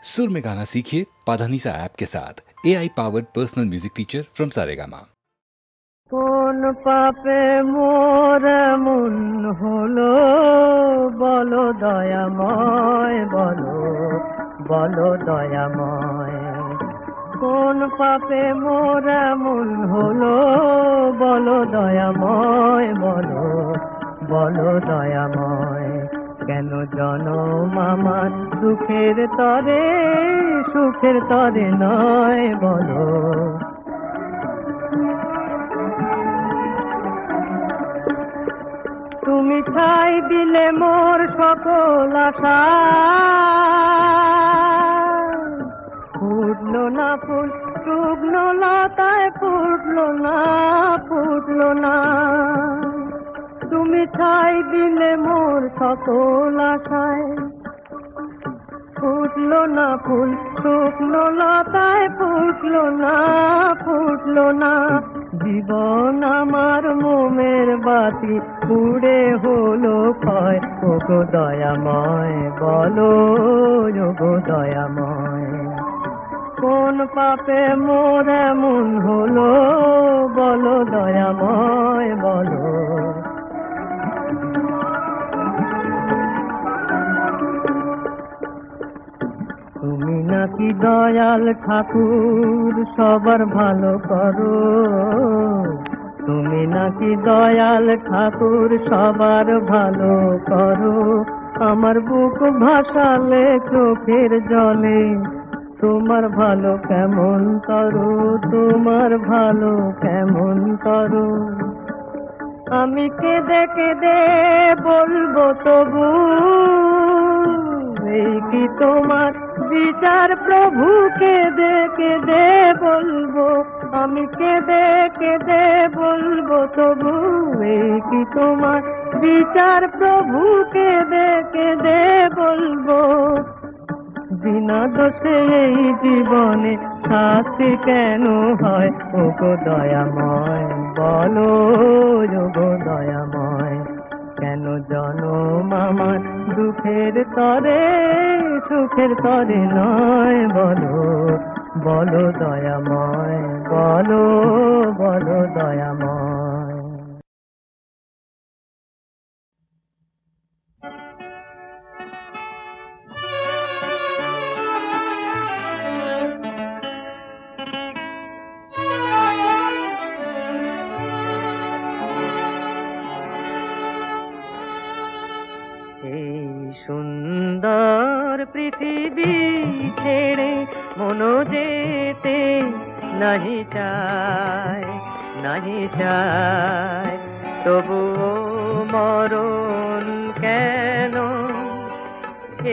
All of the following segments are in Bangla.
सुर में गाना सीखिए पाधानीसा ऐप के साथ। AI powered personal music teacher from Saregama. কোন পাপে মোর মন হলো বলো দয়াময়, বলো বলো দয়াময়। কোন পাপে মোর মন হলো বলো দয়াময়, বলো বলো দয়াময়। কেন জনম আমার দুঃখের তরে, সুখের তরে নয়, বলো। তুমি ছাই দিলে মোর সকল আশা, ফুটলো না ফুল শুকনো লতায়, ফুটলো না ফুটলো না। তুমি ছাই দিলে মোর সকল আশায়, ফুটলো না ফুল শুকনো লতায়, ফুটলো না ফুটলো না। জীবন আমার মোমের বাতি পুড়ে হলো ক্ষয়, ওগো দয়াময়, বলো ওগো দয়াময়। কোন পাপে মোর এমন হলো বলো দয়াময়, বলো। তুমি নাকি দয়াল ঠাকুর সবার ভালো করো, তুমি নাকি দয়াল ঠাকুর সবার ভালো করো। আমার বুক ভাসালে চোখের জলে, তোমার ভালো কেমন করো, তোমার ভালো কেমন করো। আমি কেঁদে কেঁদে বলবো তবু, এই কি তোমার বিচার প্রভু, কেঁদে কেঁদে বলবো। আমি কেঁদে কেঁদে বলবো তবু, এই কি তোমার বিচার প্রভু, কেঁদে কেঁদে বলবো। বিনা দোষে এই জীবনে শাস্তি কেন হয়, ওগো দয়াময়, বলো ওগো দয়াময়। কেন জনম আমার দুঃখের তরে, সুখের তরে নয়, বলো বলো দয়াময়, বলো বলো দয়াময়। এই সুন্দর পৃথিবী ছেড়ে মনো যেতে নাহি চায়, নাহি চায়। তবুও মরণ কেন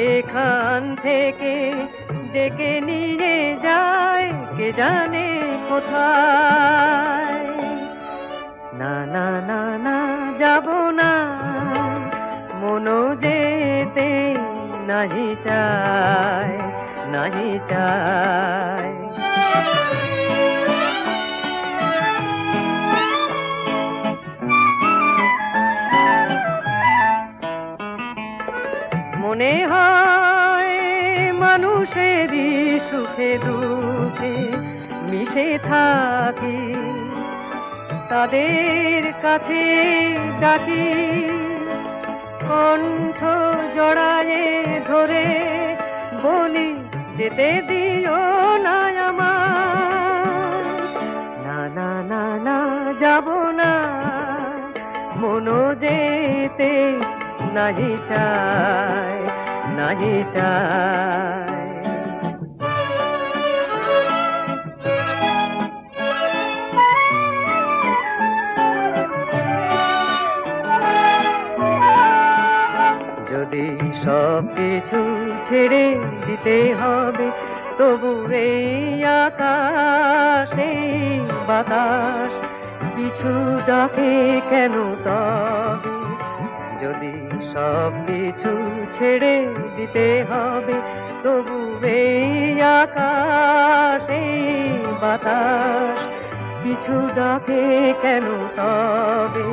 এখান থেকে ডেকে নিয়ে যায়, কে জানে কোথায়। না না না না যাব না, মনো যেতে নাহি চায়, নাহি চায়। মনে হয় মানুষেরই সুখে দুঃখে মিশে থাকি, তাদের কাছে ডাকি, কণ্ঠ জড়ায়ে ধরে বলি, যেতে দিও না আমার। না না না না যাব না, মনো যেতে নাহি চায়, নাহি চায়। যদি সব কিছু ছেড়ে দিতে হবে, তবু এই আকাশ এই বাতাস কিছু ডাকে কেন তবে। যদি সব কিছু ছেড়ে দিতে হবে, তবু এই আকাশ এই বাতাস কিছু ডাকে কেন তবে।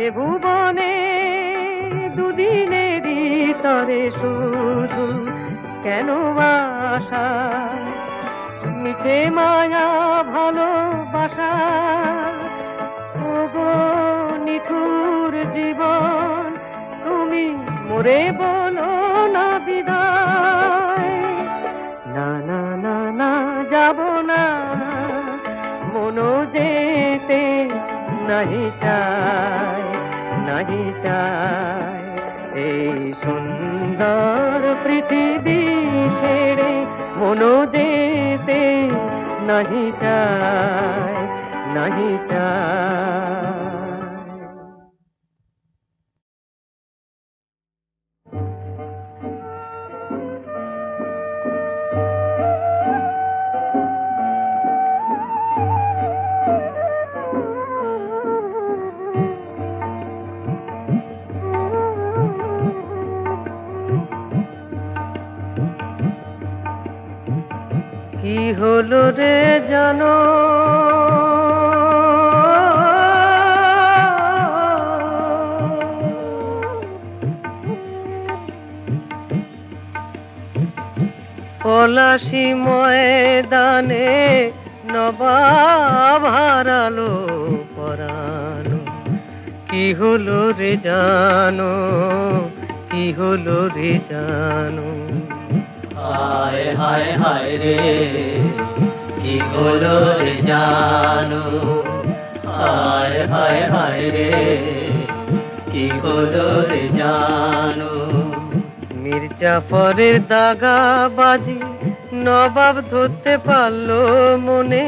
এ ভুবনে দুদিনেরই তরে শুধু কেন আশা মিছে মায়া ভালোবাসা ওগো নিঠুর জীবন তুমি মোরে বলো না বিদায় না না না না যাব না মনো যেতে নাহি চায় নাহি চায় এই সুন্দর পৃথিবী ছেড়ে মনো যেতে নাহি চায় নাহি চায় কি হলো রে জানো পলাশী ময়দানে নবাব হারালো পরানো কি হলো রে জানো কি হলো রে জানো হায় হায় হায় রে কি হলো রে জানো হায় হায় হায় রে কি হলো রে জানো মির্জাফরের দাগাবাজি নবাব ধরতে পারলো মনে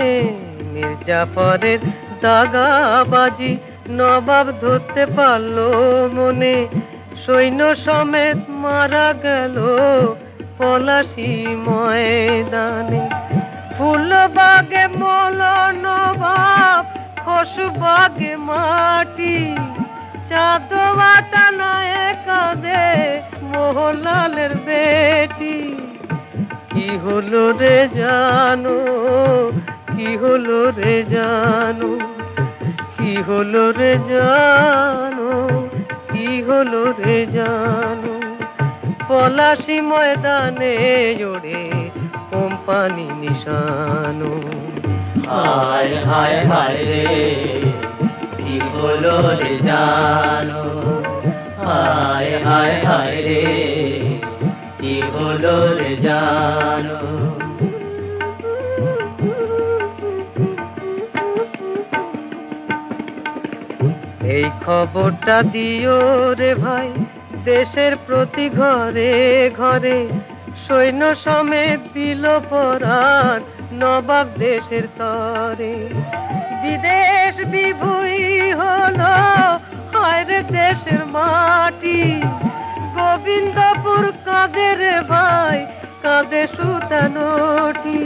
মির্জাফরের দাগাবাজি নবাব ধরতে পারলো মনে সৈন্য সমেত মারা গেল পলাশী ময়দানে ফুলবাগে মল নবাব পশুবাগে মাটি চাঁদওয়াটা নয় কাঁদে মোহনলালের বেটি কি হলো রে জানো কি হলো রে জানো কি হলো রে জানো কি হলো রে জানো পলাশী ময়দানে ওড়ে কোম্পানি নিশানো হায় হায় হায় রে কি হলো রে জানো হায় হায় হায় রে কি হলো রে জানো এই খবরটা দিও রে ভাই দেশের প্রতি ঘরে ঘরে সৈন্য সমেত দিল পরাণ নবাব দেশের তরে বিদেশ বিভূই হলো হায় রে দেশের মাটি গোবিন্দপুর কাঁদে রে ভাই কাঁদে সুতানোটি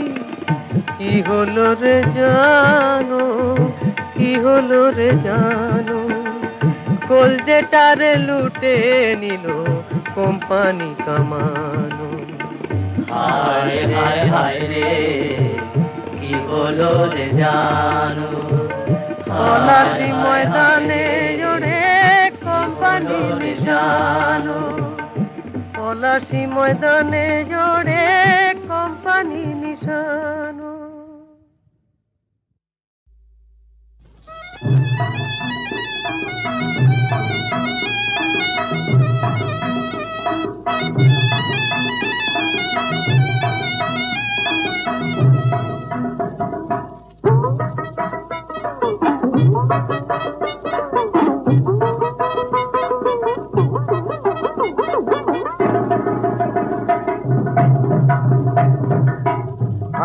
কি হলো রে জানো কি হলো রে জানো কলজেটারে লুটে নিল কোম্পানি কামানো হায় হায় হায় রে কি হলো রে জানো পলাশী ময়দানে ওড়ে কোম্পানি নিশানো পলাশী ময়দানে ওড়ে কোম্পানি নিশানো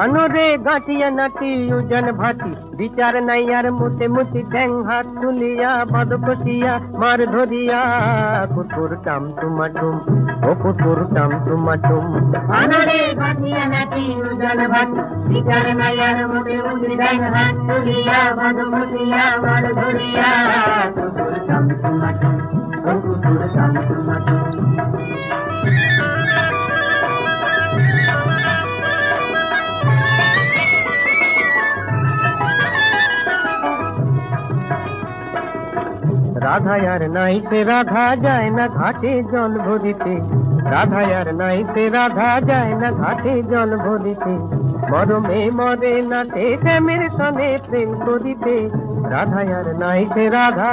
আনরে গাঁটিয়া নাটি উজন ভাটি বিচার নাই আর মুতে মুতি ঠ্যাং হাত তুলিয়া বাদ কষিয়া মার ধরিয়া কুকুর টাম টুমাটুম ও কুকুর টাম টুমাটুম আনরে গাঁটিয়া নাটি উজন ভাটি বিচার নাই আর মুতে মুতি ঠ্যাং হাত তুলিয়া বাদ কষিয়া মার ধরিয়া কুকুর টাম টুমাটুম ও কুকুর টাম টুমাটুম রাধা আর নাই সে রাধা যায় না ঘাটে জল ভরিতে রাধায়ার নাই সে রাধা যায় না ঘাটে জল ভরিতে, মরমে মরে নাটে শ্যামের সনে প্রেম করিতে। রাধায়ার নাই সে রাধা,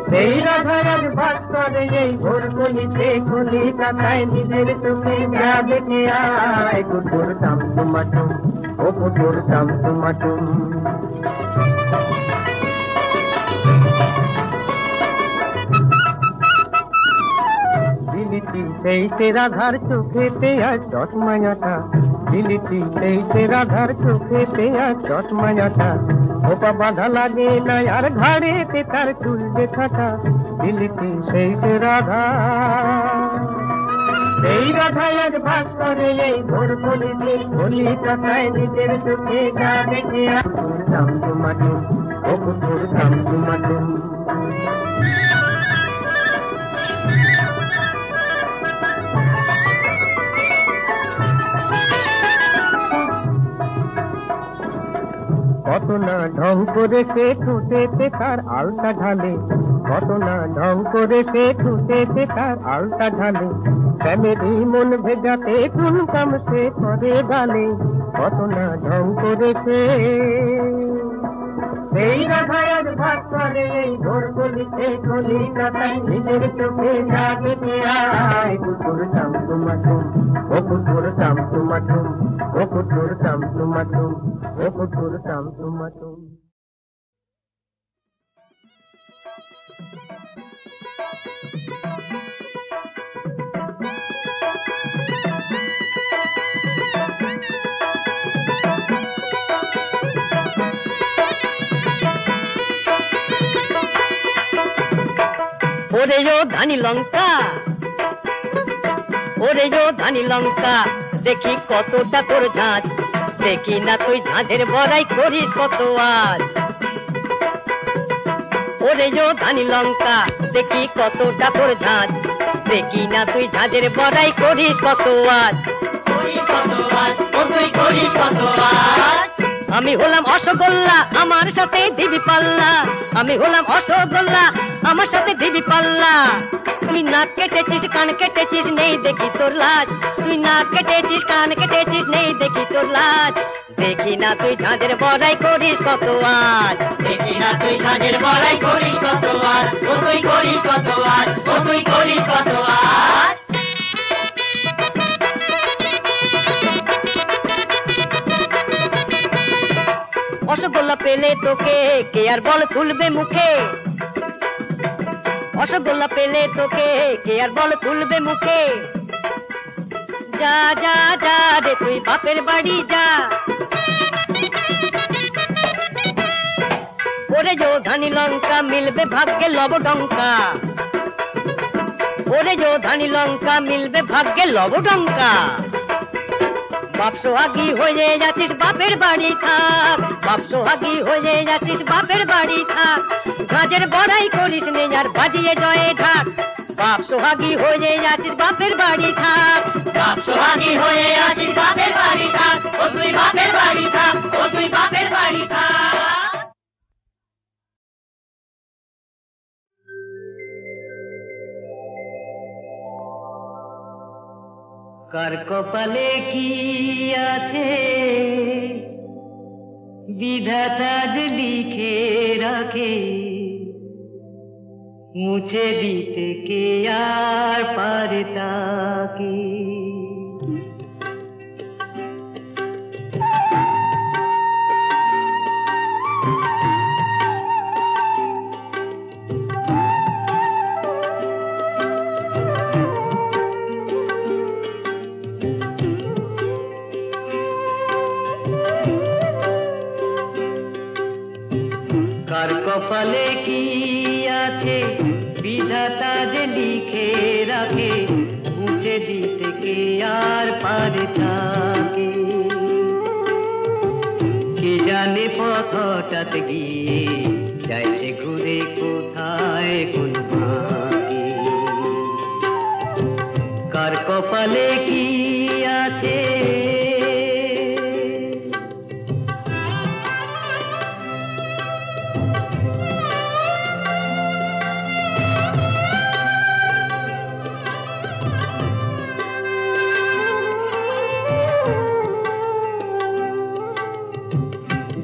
সেই রাধায়ার ভাগ করে এই ভোর কলিতে, কলি কাটায় নিজের চোখে যা দেখে আয়। কুকুর টাম টুমাটুম, ও কুকুর টাম টুমাটুম। দিলিটি সেই সে রাধার চোখেতে আজ চশমায়াটা, দিলিটি সেই সে রাধার চোখেতে আজ চশমায়াটা। খোপা বাঁধা লাগে না আর ঘাড়েতে তার চুল দেখাটা। দিলিটি সেই সে রাধা, সেই রাধা আজ ভাগ করে এই ভোর কলিতে, কলি কাটায় নিজের চোখে যা দেখে আয়। কুকুর টাম টুমাটুম, ও কুকুর টাম টুমাটুম। কত না ঢং করে সে ঠুটেতে তার আলতা ঢালে, কত না ঢং করে সে ঠুটেতে তার আলতা ঢালে। শ্যামেরই মন ভেজাতে চুনকাম সে করে গালে, কত না ঢং করে সে। সেই রাধায় আজ ভাগ করে এই ভোর কলিতে, কলি কাটায় নিজের চোখে যা দেখে আয়। কুকুর টাম টুমাটুম, ও কুকুর টাম টুমাটুম, ও কুকুর টাম টুমাটুম, ও কুকুর টাম টুমাটুম। ওরে যো ধানি লঙ্কা, ওরে যো ধানি লঙ্কা, দেখি কতটা তোর ঝাঁজ, দেখি না তুই ঝাঁঝের বড়াই করিস কত আজ। ওরে যো ধানি লঙ্কা, দেখি কতটা তোর ঝাঁজ, দেখি না তুই ঝাঁঝের বড়াই করিস কত আজ। করিস কত আজ, ও তুই করিস কত আজ। আমি হলাম অসগোল্লা, আমার সাথে দিবি পাল্লা, আমি হলাম অসগোল্লা, আমার সাথে দিবি পাল্লা। তুই নাক কেটেছিস, কান কেটেছিস, নেই দেখি তোর লাজ, তুই নাক কেটেছিস, কান কেটেছিস, নেই দেখি তোর লাজ। দেখি না তুই ঝাঁঝের বড়াই করিস কত আজ, দেখি না তুই সাজের বড়াই করিস কত আজ, ও তুই করিস কত আজ, ও তুই করিস কত আজ। রসগোল্লা পেলে তোকে কে আর বল তুলবে মুখে, রসগোল্লা পেলে তোকে কে আর বল তুলবে মুখে। যা যা যা রে তুই বাপের বাড়ি যা, ওরে যো ধানি লঙ্কা মিলবে ভাগ্যে লবডঙ্কা, ওরে যো ধানি লঙ্কা মিলবে ভাগ্যে লবডঙ্কা। বাপ সোহাগী হয়ে যাচ্ছিস বাপের বাড়ি থাক, বাপ সোহাগী হয়ে যাচ্ছিস বাপের বাড়ি থাক। ঝাঁঝের বড়াই করিস নে আর বাজিয়ে জয়ে ঢাক, বাপ সোহাগী হয়ে যাচ্ছিস বাপের বাড়ি থাক। বাপ সোহাগী হয়ে আছিস বাপের বাড়ি থাক, ও তুই বাপের বাড়ি থাক, ও তুই বাপের বাড়ি থাক। কার কপালে কি আছে বিধাতা যে লিখে রাখে, মুছে দিতে কে আর পারে তাকে। কার কপালে কি আছে বিধাতা যে লিখে রাখে, মুছে দিতে কে আর পারে তাকে। কে জানে পথ হঠাৎ গিয়ে যায় সে ঘুরে কোথায় কোন ভাগে। কার কপালে কি আছে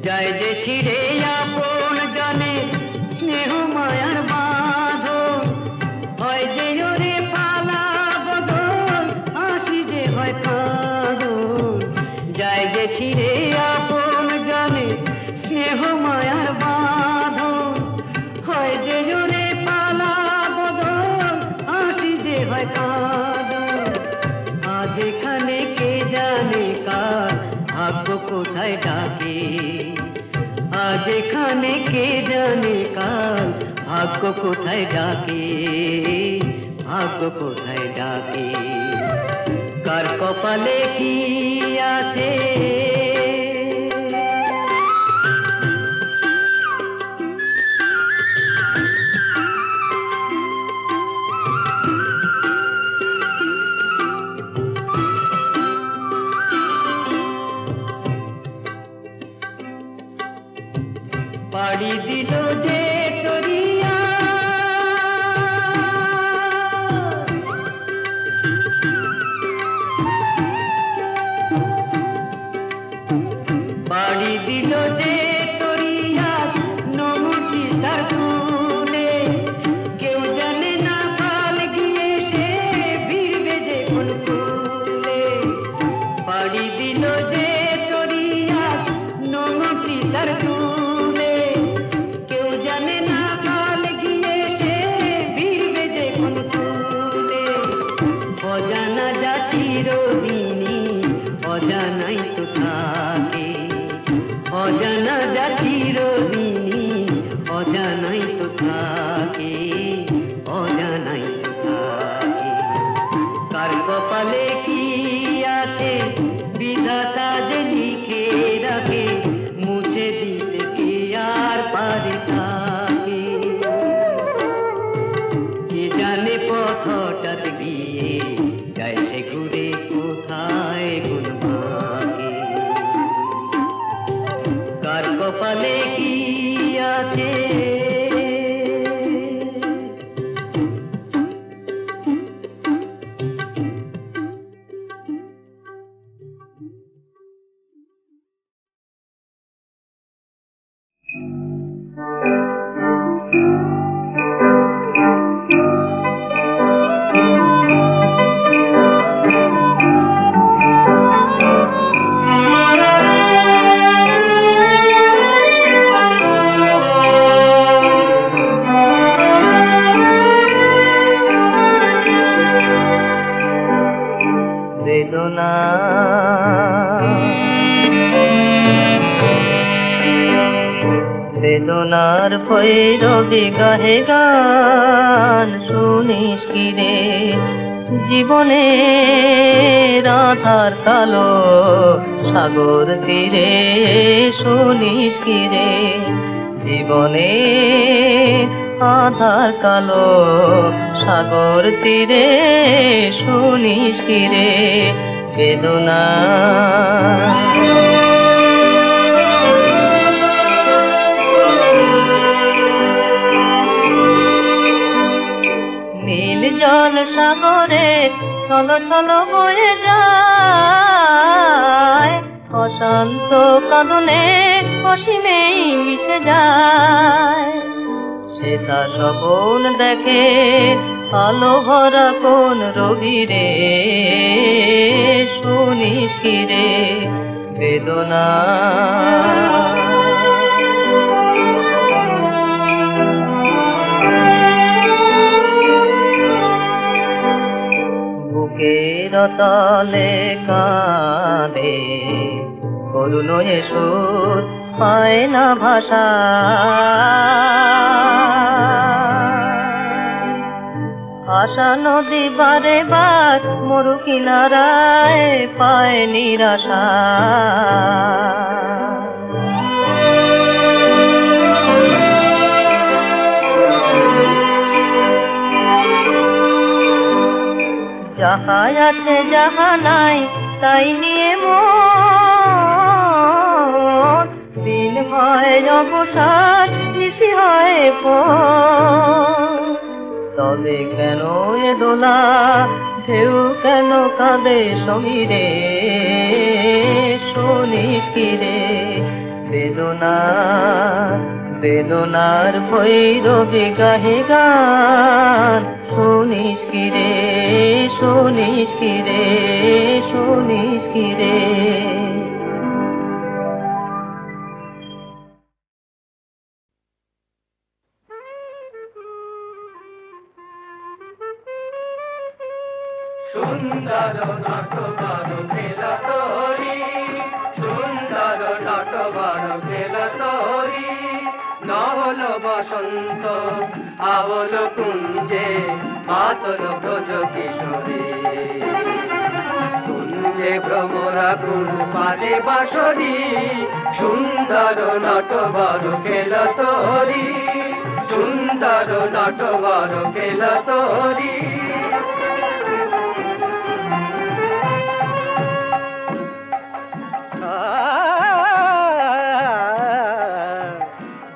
যায় যে ছিড়ে আপন জানে স্নেহ মায়ার বাঁধন, হয় যে ওরে পালা বদল, হাসি যে হয় কাঁদন। যায় যে ছিড়ে আপন জানে স্নেহ মায়ার বাঁধন, হয় যে ওরে পালা বদল, হাসি যে হয় কাঁদন। আজ এখানে কে জানে কার ভাগ্য কোথায় ডাকে, আজ এখানে কে জানে কার ভাগ্য কোথায় ডাকে, ভাগ্য কোথায় ডাকে। কার কপালে কি আছে পাড়ি দিল যে তরিয়া, পাড়ি দিল যে তরিয়া নমটি তার ফুলে, কেউ জানে না কাল গিয়ে সে ভিড়বে যে কোন ফুলে। পাড়ি দিল যে তরিয়া নমটি তার ফুলে, কেউ জানে না কাল গিয়ে সে ভিড়বে যে কোন ফুলে। অজানা যা চিরদিনই অজানাই তো থাকে, অজানা যা চিরদিনই অজানাই তো থাকে, অজানাই তো থাকে। কার কপালে কি আছে বিধাতা যে লিখে রাখে, মুছে দিতে কি আর পারে তাকে। কে জানে পথ হঠাৎ গিয়ে যায় সে ঘুরে কোথায় কোন ভাগে। কার কপালে কি আছে বেদনা, বেদনার ভৈরবী গাহে গান শুনিস কি রে, জীবনে রাধার কালো সাগর তীরে শুনিস কি রে, জীবনে আধার কালো সাগর তীরে শুনিস কি রে বেদনা। নীল জল সাগরে ছল ছল বয়ে যায়, অশান্ত কাঁদনে অসীমেই মিশে যায়। সে তা স্বপন দেখে আলো ভরা কোন রবি রে শুনিস কি রে বেদনা। বুকের তলে কাঁদে করুণ সুর পায় না ভাষা, আশা নদী বারে বার মরু কিনারায় পায় নিরাশা। যাহা আছে যাহা নাই তাই নিয়ে মন, দিন হয় অবসাদ নিশি হয় পর। তবে কেন এ দোলা ঢেউ কেন কাঁদে সমীরে শুনিস কি রে বেদনা বেদনার ভৈরবে গাহে গান শুনিস কি রে শুনিস কি রে শুনিস কি রে সুন্দর নটবর খেলা তোরি সুন্দর নটবর খেলা তোরি নহল বসন্ত আবল কুঞ্জে মাতল ব্রজ কিশোরী কুঞ্জে ভ্রমরা কুল পালে বাসরি সুন্দর নটবর খেলা তোরি সুন্দর নটবর খেলা তোরি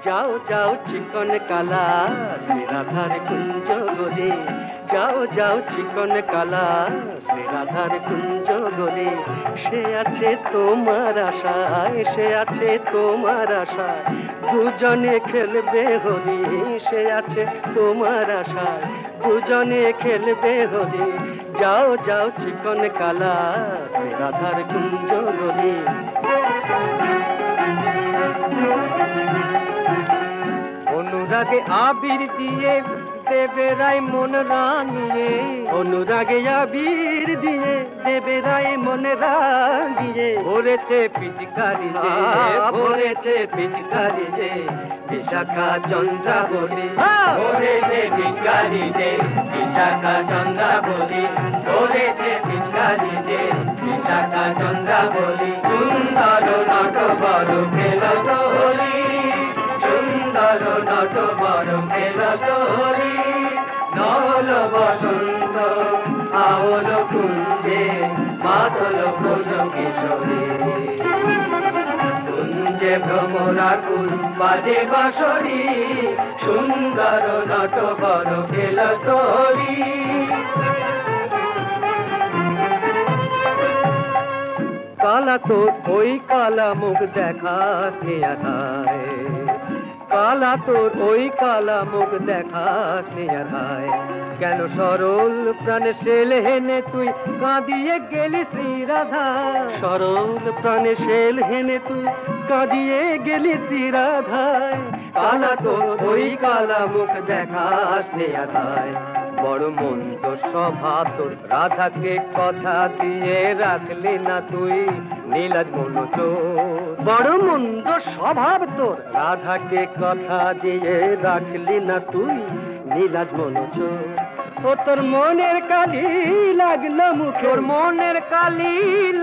যাও যাও চিকন কালা শ্রী রাধার কুঞ্জ গলে যাও যাও চিকন কালা শ্রী রাধার কুঞ্জ গলে সে আছে তোমার আশায় সে আছে তোমার আশায় দুজনে খেলবে হোলি সে আছে তোমার আশায় দুজনে খেলবে হোলি যাও যাও চিকন কালা শ্রী রাধার কুঞ্জ গলে অনুরাগে আবির দিয়ে দেবে রায় মন রাঙিয়ে অনুরাগে আবির দিয়ে দেবে রায় মন রাঙিয়ে ভরেছে পিচকারি যে ভরেছে পিচকারি যে বিশাখা চন্দ্রাবলী ভরেছে পিচকারি যে বিশাখা চন্দ্রাবলী ভরেছে পিচকারি যে বিশাখা চন্দ্রাবলী সুন্দর নটবর খেলা তোরি সুন্দর নটবর খেলা তোরি নহল বসন্ত আওল কুঞ্জে মাতল ব্রজ কিশোরী কুঞ্জে ভ্রমরা কুল বাজে বাঁশরি সুন্দর নটবর খেলা তোরি কালা তোর ওই কালা মুখ দেখাস নিয়ায় কালা তোর ওই কালা মুখ দেখাস নিয়ায় কেন সরল প্রাণে শেল হেনে তুই কাঁদিয়ে গেলি শ্রী রাধা সরল প্রাণে শেল হেনে তুই কাঁদিয়ে গেলি শ্রী রাধায় কালা তোর ওই কালা মুখ দেখাস নিয়ায় বড় মন্দ স্বভাব তোর রাধাকে কথা দিয়ে রাখলি না তুই নীলাজ মনোচোর বড় মন্দ স্বভাব তোর রাধাকে কথা দিয়ে রাখলি না তুই নীলাজ মনোচোর ও তোর মনের কালি লাগলো মুখে তোর মনের কালি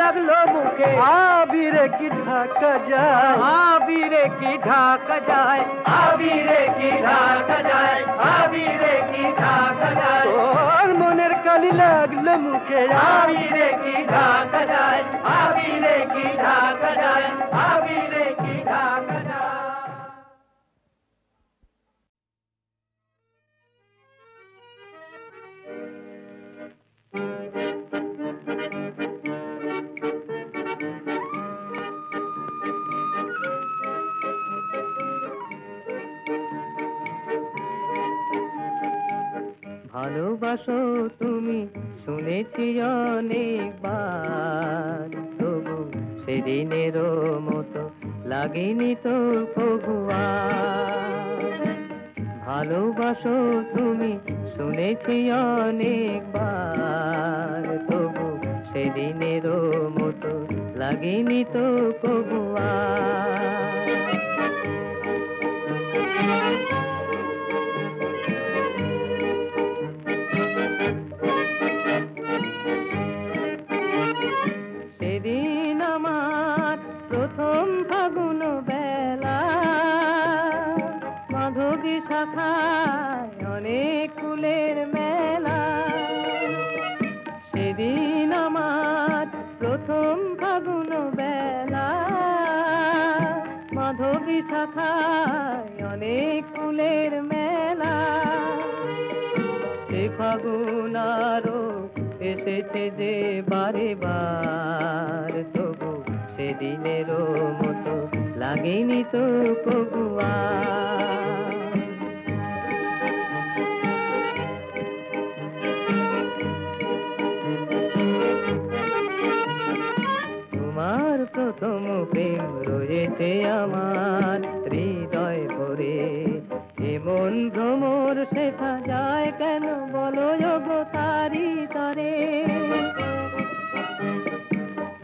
লাগলো মুখে আবিরে কি ঢাকা যায় আবিরে কি ঢাকা যায় আবিরে কি ঢাকা যায় আবিরে কি ঢাকা যায় তোর মনের কালি লাগলো মুখে আবিরে কি ঢাকা যায় আবিরে কি ঢাকা যায় আবিরে কি ঢাকা যায় ভালোবাসো তুমি শুনেছি অনেকবার তবু সেদিনেরও মতো লাগেনি তো কবুয়া ভালোবাসো তুমি শুনেছি অনেকবার তবু সেদিনেরও মতো লাগেনি তো কবুয়া সেদিন আমার প্রথম ফাগুন বেলা মাধবী শাখায় অনেক ফুলের মেলা সেদিন আমার প্রথম ফাগুন বেলা মাধবী শাখায় অনেক ফুলের মেলা সে ফাগুন আরো এসেছে যে বারে বার তবু সেদিনেরও মতো লাগেনি তো কবুয়া। তোমার প্রথম প্রেম রয়েছে আমার হৃদয় ভরে, এমন ভ্রমর শেখা যায় কেন বলো গো তারি তরে।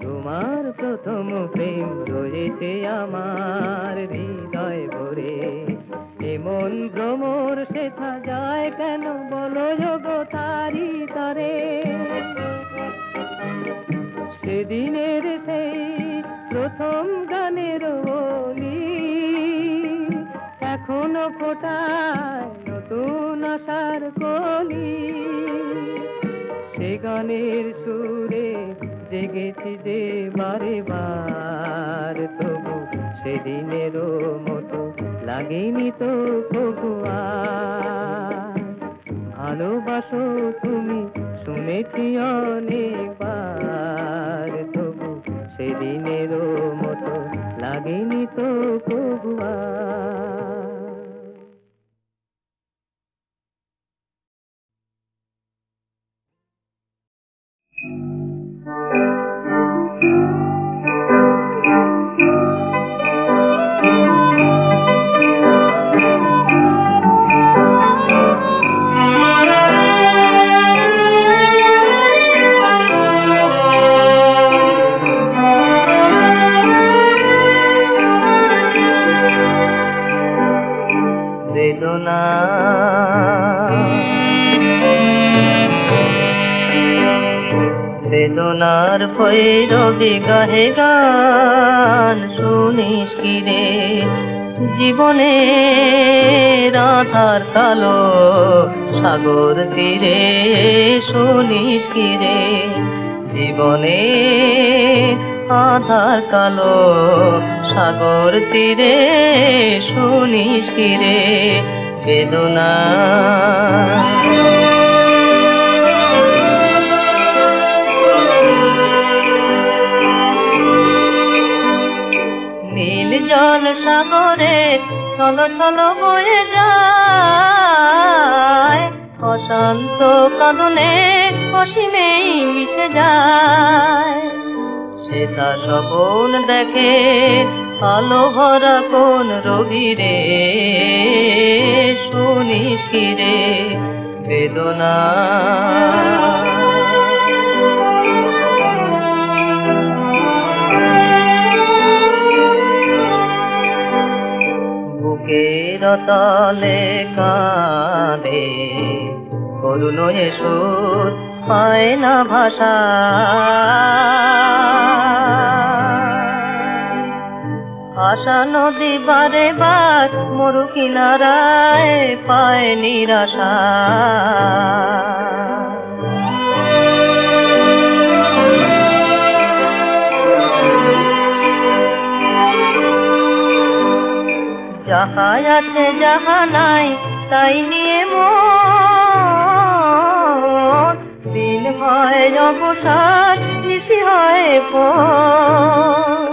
তোমার প্রথম প্রেম রয়েছে আমার হৃদয় ভরে, এমন ভ্রমর শেখা যায় কেন বলো গো তারি তরে। সেদিনের সেই প্রথম গানের বলি এখনো ফোটায় নতুন আশার কলি। সে গানের সুরে জেগেছি যে বারে বার, তবু সেদিনেরও মতো লাগেনি তো কবুয়া। ভালোবাসো তুমি শুনেছি অনেকবার, তবু সেদিনেরও মতো লাগেনি তো কবুয়া। বেদনা বেদনার ভৈরবী গাহে গান শুনিস কি রে, জীবনে রাধার কালো সাগর তীরে শুনিস কি রে, জীবনে আধার কালো সাগর তীরে শুনিস কি রে বেদনা। নীল জল সাগরে ছল ছল বয়ে যায়, অশান্ত কাঁদনে অসীমেই মিশে যায়। সে তা স্বপন দেখে আলো ভরা কোন রবি রে, শুনিস কি রে বেদনা। বুকের তলে কাঁদে করুণ সুর পায় না ভাষা, আশা নদী বারে বার মরু কিনারায় পায় নিরাশা। যাহা আছে যাহা নাই তাই নিয়ে মন, দিন হয় অবসাদ নিশি হয় পর।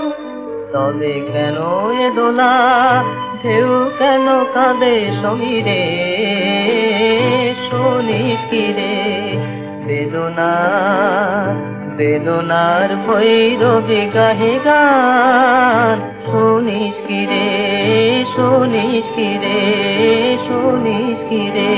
তবে কেন এ দোলা ঢেউ কেন কাঁদে সমীরে, শুনিস কি রে বেদনা। বেদনার ভৈরবী গাহে গান শুনিস কি রে, শুনিস কি রে, শুনিস কি রে।